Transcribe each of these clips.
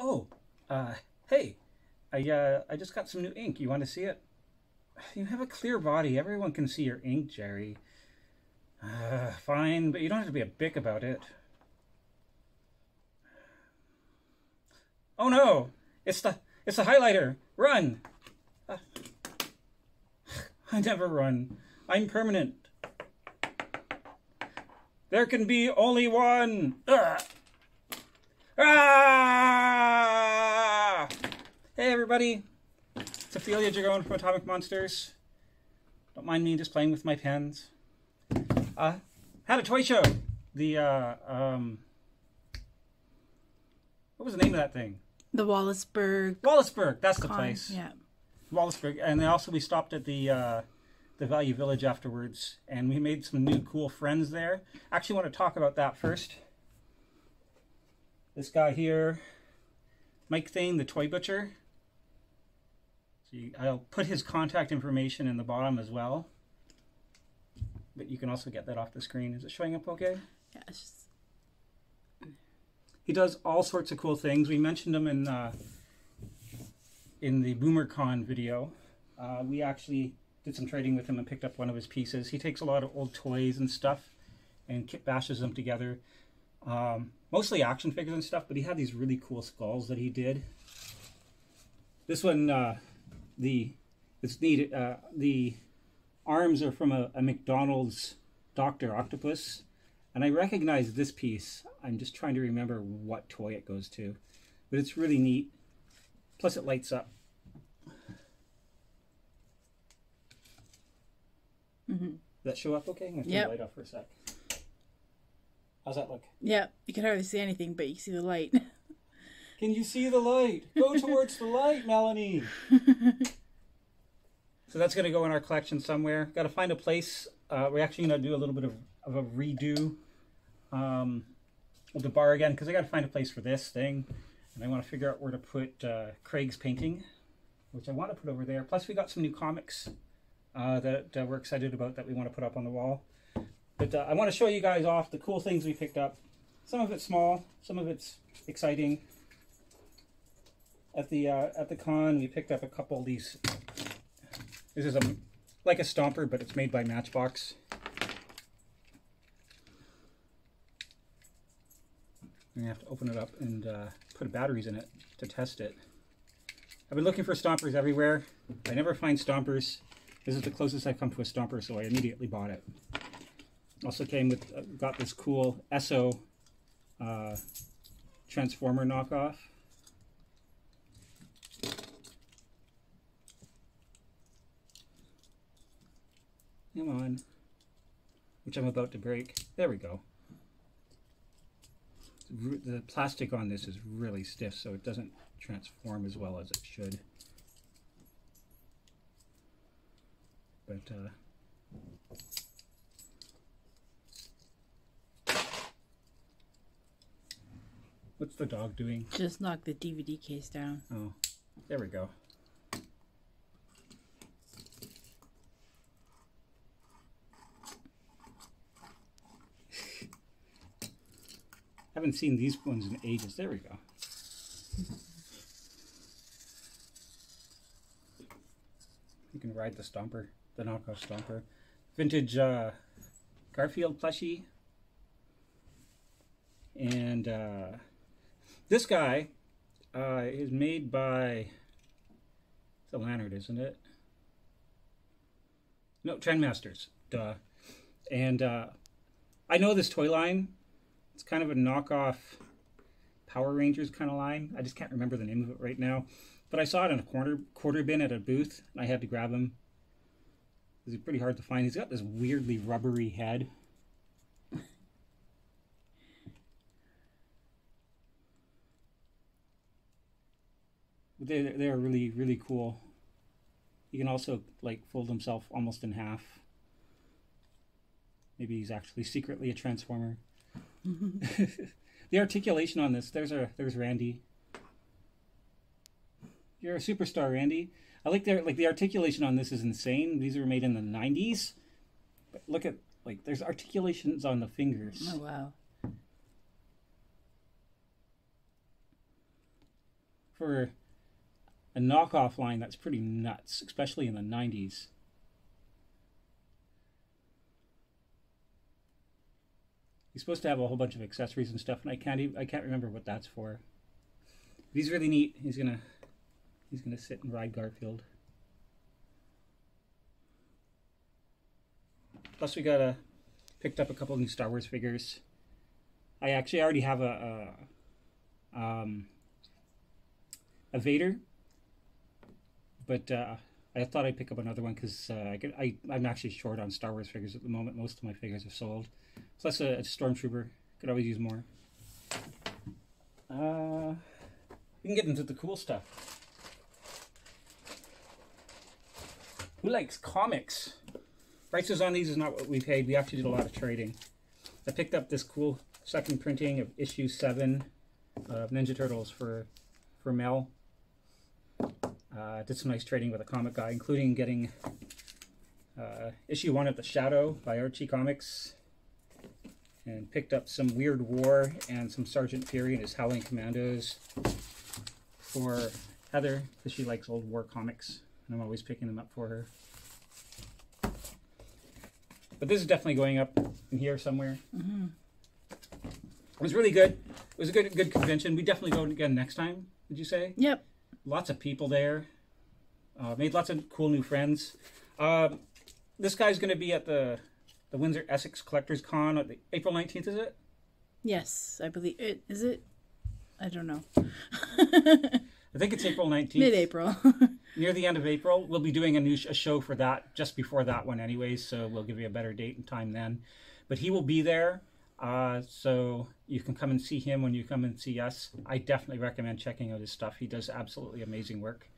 Oh, hey, I just got some new ink. You want to see it? You have a clear body. Everyone can see your ink, Jerry. Fine, but you don't have to be a bick about it. Oh no! It's the highlighter. Run! Uh, I never run. I'm permanent. There can be only one. Ugh. Ah! Hey everybody, it's Ophelia Jagone from Atomic Monsters. Don't mind me just playing with my pens. Had a toy show. The what was the name of that thing? The Wallaceburg. Wallaceburg, that's the place. Yeah. Wallaceburg, and then also we stopped at the Value Village afterwards, and we made some new cool friends there. Actually, want to talk about that first. This guy here, Mike Thane, the toy butcher. So I'll put his contact information in the bottom as well. But you can also get that off the screen. Is it showing up okay? Yeah, it's just... He does all sorts of cool things. We mentioned him in the BoomerCon video. We actually did some trading with him and picked up one of his pieces. He takes a lot of old toys and stuff and kit bashes them together. Mostly action figures and stuff, but he had these really cool skulls that he did. This one, it's neat. The arms are from a McDonald's Dr. Octopus, and I recognize this piece. I'm just trying to remember what toy it goes to, but it's really neat. Plus, it lights up. Mm-hmm. Does that show up okay? I'm going to turn the light off for a sec. How's that look? Yeah, you can hardly see anything, but you can see the light. Can you see the light? Go towards the light, Melanie. So that's going to go in our collection somewhere. Got to find a place. We're actually going to do a little bit of a redo of the bar again, because I got to find a place for this thing. And I want to figure out where to put Craig's painting, which I want to put over there. Plus we got some new comics that we're excited about that we want to put up on the wall. But I want to show you guys off the cool things we picked up. Some of it's small, some of it's exciting. At the con, we picked up a couple of these. This is like a stomper, but it's made by Matchbox. I'm gonna have to open it up and put batteries in it to test it. I've been looking for stompers everywhere. I never find stompers. This is the closest I've come to a stomper, so I immediately bought it. Also came with, got this cool Esso Transformer knockoff. Come on. Which I'm about to break. There we go. The plastic on this is really stiff, so it doesn't transform as well as it should. But, what's the dog doing? Just knock the DVD case down. Oh, there we go. Haven't seen these ones in ages. There we go. You can ride the stomper, the knockoff stomper. Vintage Garfield plushie. And this guy is made by the Lannard, isn't it? No, Trendmasters. Duh. And I know this toy line. It's kind of a knockoff Power Rangers kind of line. I just can't remember the name of it right now. But I saw it in a quarter bin at a booth, and I had to grab him. He's pretty hard to find. He's got this weirdly rubbery head. They're really, really cool. He can also like fold himself almost in half. Maybe he's actually secretly a Transformer. The articulation on this, there's Randy. You're a superstar, Randy. I like the articulation on this is insane. These were made in the 90s. But look at there's articulations on the fingers. Oh wow. for a knockoff line, that's pretty nuts, especially in the 90s. He's supposed to have a whole bunch of accessories and stuff, and I can't remember what that's for. But he's really neat. He's gonna sit and ride Garfield. Plus, we picked up a couple new Star Wars figures. I actually already have a Vader, but I thought I'd pick up another one because I'm actually short on Star Wars figures at the moment. Most of my figures are sold. Plus a Stormtrooper. Could always use more. We can get into the cool stuff. Who likes comics? Prices on these is not what we paid. We actually did a lot of trading. I picked up this cool second printing of issue 7 of Ninja Turtles for Mel. Did some nice trading with a comic guy, including getting issue 1 of The Shadow by Archie Comics. And picked up some Weird War and some Sergeant Fury and his Howling Commandos for Heather, because she likes old war comics, and I'm always picking them up for her. But this is definitely going up in here somewhere. Mm-hmm. It was really good. It was a good convention. We definitely go again next time, would you say? Yep. Lots of people there. Made lots of cool new friends. This guy's going to be at the Windsor Essex Collectors Con on April 19th, is it? Yes, I believe it. Is it? I don't know. I think it's April 19th. Mid-April. Near the end of April. We'll be doing a show for that just before that one anyways, so we'll give you a better date and time then. But he will be there, so you can come and see him when you come and see us. I definitely recommend checking out his stuff. He does absolutely amazing work.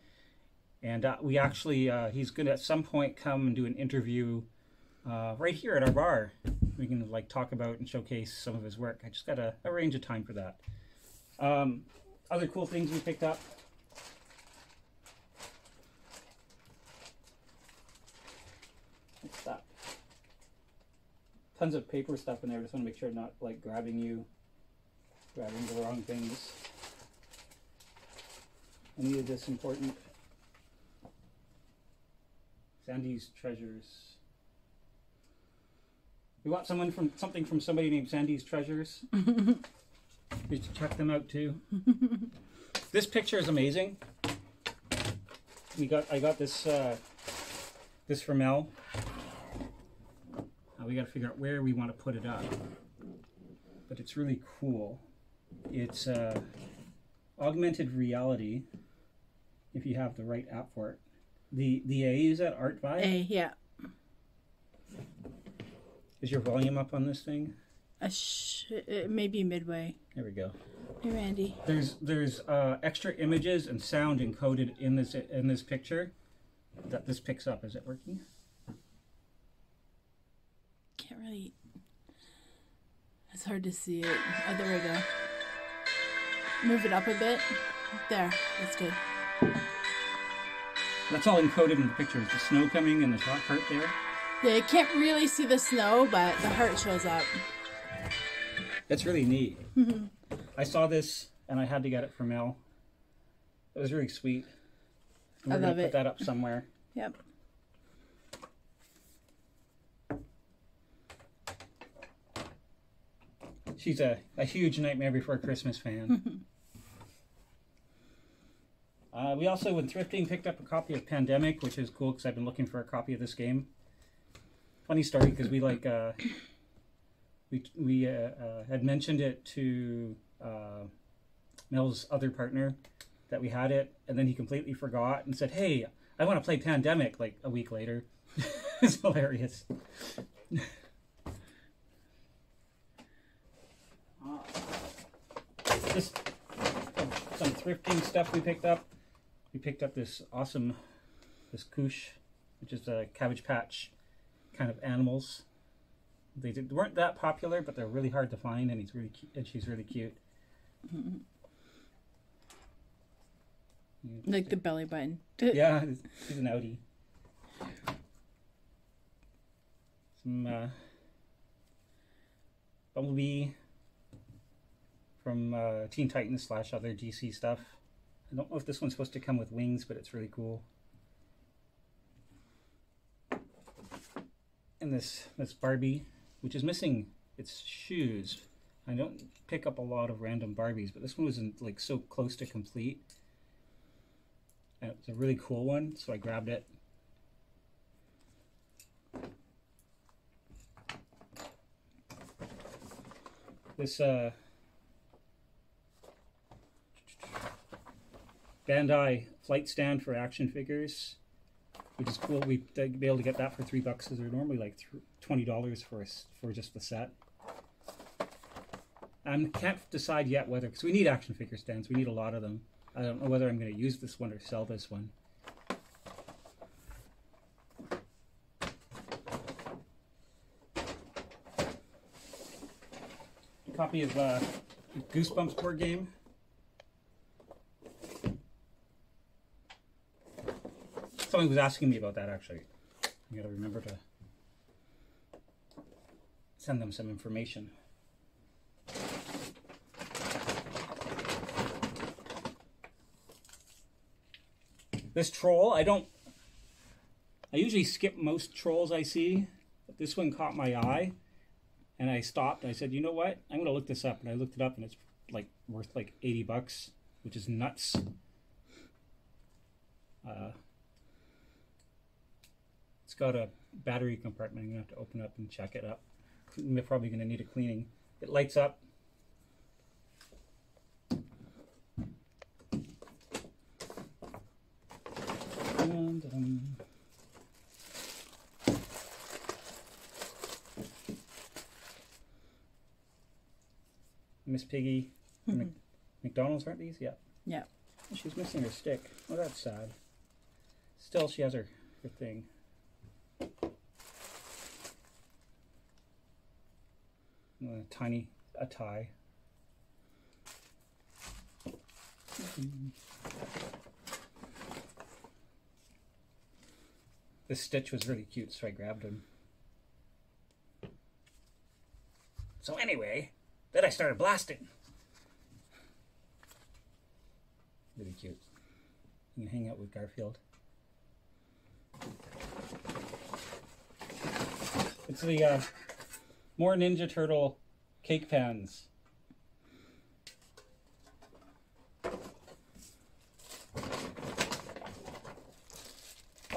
And we actually, he's going to at some point come and do an interview right here at our bar. We can talk about and showcase some of his work. I just got to arrange a time for that. Other cool things we picked up. What's that? Tons of paper stuff in there. Just want to make sure I'm not grabbing the wrong things. Any of this important? Sandy's Treasures. We want something from somebody named Sandy's Treasures. You should check them out too. This picture is amazing. I got this this from Mel. We got to figure out where we want to put it up, but it's really cool. It's augmented reality. If you have the right app for it, the A, is that Art Vibe? A, yeah. Is your volume up on this thing? It may be midway. There we go. Hey, Randy. There's extra images and sound encoded in this picture that this picks up. Is it working? Can't really. It's hard to see it. Oh, there we go. Move it up a bit. There. That's good. That's all encoded in the picture. Is the snow coming and the heart there? Yeah, you can't really see the snow, but the heart shows up. That's really neat. I saw this and I had to get it from Mel. It was really sweet. We're going to put that up somewhere. Yep. She's a huge Nightmare Before Christmas fan. We also, when thrifting, picked up a copy of Pandemic, which is cool because I've been looking for a copy of this game. Funny story, because we had mentioned it to Mel's other partner that we had it, and then he completely forgot and said, "Hey, I want to play Pandemic," like a week later. It's hilarious. Just some thrifting stuff we picked up. We picked up this Koosh, which is a Cabbage Patch kind of animals. They weren't that popular, but they're really hard to find, and she's really cute. Mm-hmm. Like the belly button. Yeah, she's an outie. Some Bumblebee from Teen Titans / other DC stuff. I don't know if this one's supposed to come with wings, but it's really cool. And this Barbie, which is missing its shoes. I don't pick up a lot of random Barbies, but this one was like so close to complete. And it was a really cool one, so I grabbed it. This Bandai flight stand for action figures, which is cool. We'd be able to get that for $3 because they're normally like $20 for just the set. I can't decide yet whether, because we need action figure stands. We need a lot of them. I don't know whether I'm going to use this one or sell this one. A copy of Goosebumps board game. Someone was asking me about that, actually. I gotta remember to send them some information. This troll, I usually skip most trolls I see, but this one caught my eye, and I stopped. I said, you know what? I'm gonna look this up, and I looked it up, and it's like worth like $80, which is nuts. It's got a battery compartment. I'm gonna have to open up and check it up. I'm probably gonna need a cleaning. It lights up. Miss Piggy. McDonald's, aren't these? Yeah. Yeah. She's missing her stick. Oh, that's sad. Still, she has her thing. A tie. This Stitch was really cute, so I grabbed him. So anyway, then I started blasting. Really cute. You can hang out with Garfield. It's the more Ninja Turtle cake pans.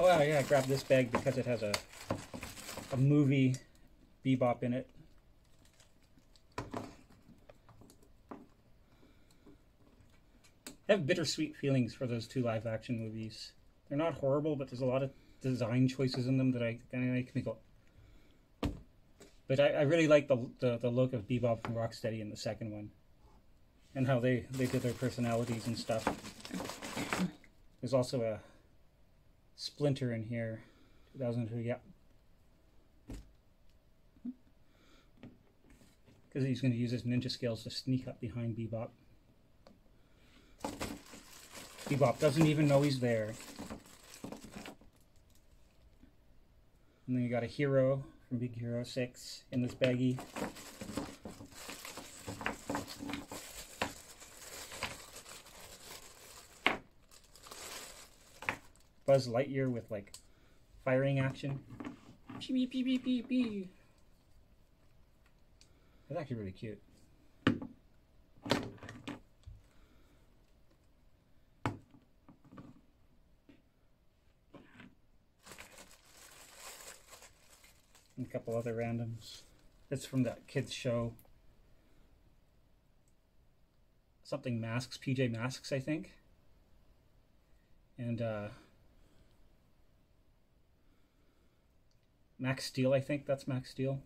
Oh yeah, I grabbed this bag because it has a movie Bebop in it. I have bittersweet feelings for those two live action movies. They're not horrible, but there's a lot of design choices in them that I kind of make me go. But I really like the look of Bebop and Rocksteady in the second one, and how they did their personalities and stuff. There's also a Splinter in here, 2002. Yeah, because he's going to use his ninja skills to sneak up behind Bebop. Bebop doesn't even know he's there. And then you got a Hero from Big Hero 6 in this baggie. Buzz Lightyear with like firing action. Beep, beep, beep, beep, beep. That's actually really cute. And a couple other randoms. That's from that kids show. Something Masks, PJ Masks, I think. And Max Steel, I think that's Max Steel.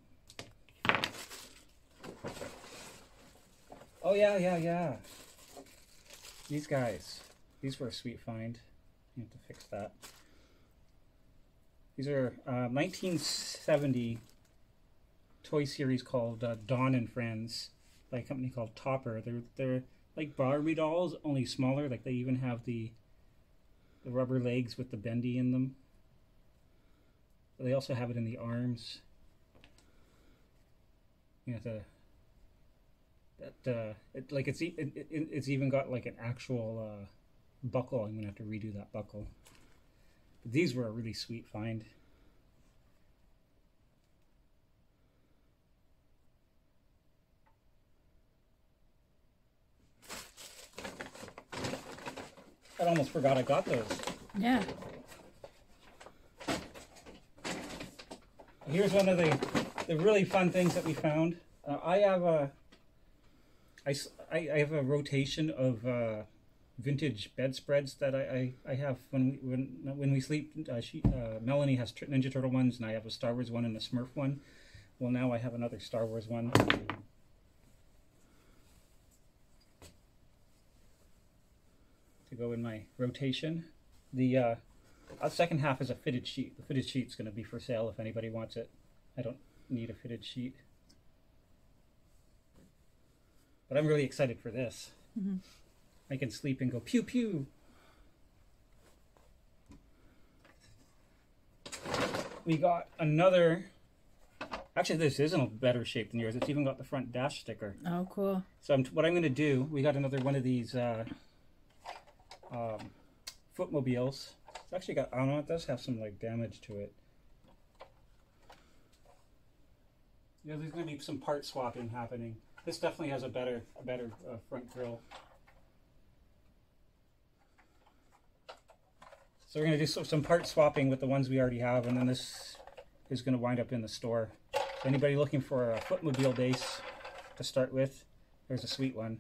Oh yeah. These guys. These were a sweet find. You have to fix that. These are 1970 toy series called Dawn and Friends by a company called Topper. They're like Barbie dolls, only smaller. Like they even have the rubber legs with the bendy in them. They also have it in the arms. You know, it's even got like an actual buckle. I'm gonna have to redo that buckle. But these were a really sweet find. I almost forgot I got those. Yeah. Here's one of the really fun things that we found. I have a rotation of vintage bedspreads that I have when we sleep. Melanie has Ninja Turtle ones, and I have a Star Wars one and a Smurf one. Well, now I have another Star Wars one. To go in my rotation. The second half is a fitted sheet. The fitted sheet's going to be for sale if anybody wants it. I don't need a fitted sheet. But I'm really excited for this. Mm-hmm. I can sleep and go pew pew. We got another... Actually, this is in a better shape than yours. It's even got the front dash sticker. Oh, cool. So what I'm going to do, we got another one of these... footmobiles. It's actually got, I don't know, it does have some like damage to it. Yeah, there's going to be some part swapping happening. This definitely has a better front grille. So we're going to do some part swapping with the ones we already have, and then this is going to wind up in the store. So anybody looking for a footmobile base to start with, there's a sweet one.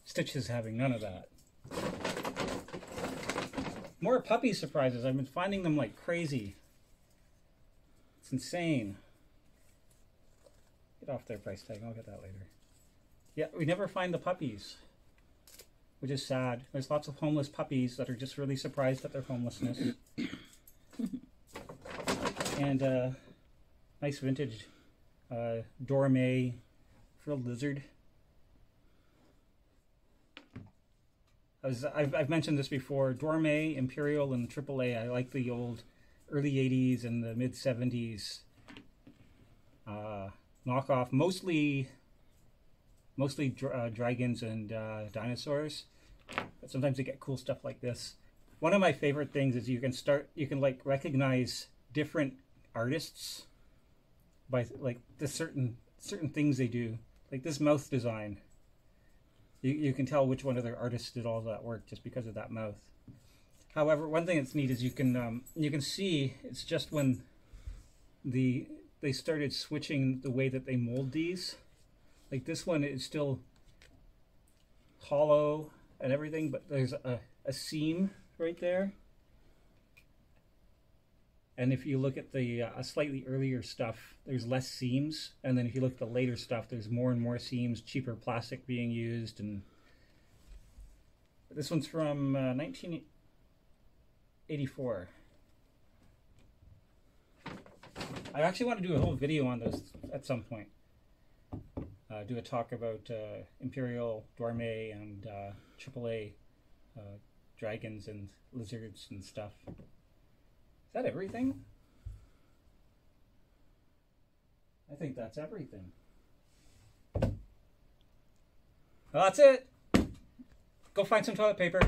Stitch is having none of that. More puppy surprises. I've been finding them like crazy. It's insane. Get off their price tag. I'll get that later. Yeah, we never find the puppies, which is sad. There's lots of homeless puppies that are just really surprised at their homelessness. And nice vintage Dorme frilled lizard. I've mentioned this before. Dorme, Imperial, and AAA. I like the old early 80s and the mid 70s knockoff. Mostly dragons and dinosaurs. But sometimes you get cool stuff like this. One of my favorite things is you can like recognize different artists by like the certain things they do. Like this mouth design. You can tell which one of their artists did all that work just because of that mouth. However, one thing that's neat is you can see it's just when they started switching the way that they mold these. Like this one is still hollow and everything, but there's a seam right there. And if you look at the slightly earlier stuff, there's less seams. And then if you look at the later stuff, there's more and more seams, cheaper plastic being used. And this one's from 1984. I actually want to do a whole video on this at some point. Do a talk about Imperial, Dorme, and AAA dragons and lizards and stuff. Is that everything? I think that's everything. Well, that's it. Go find some toilet paper.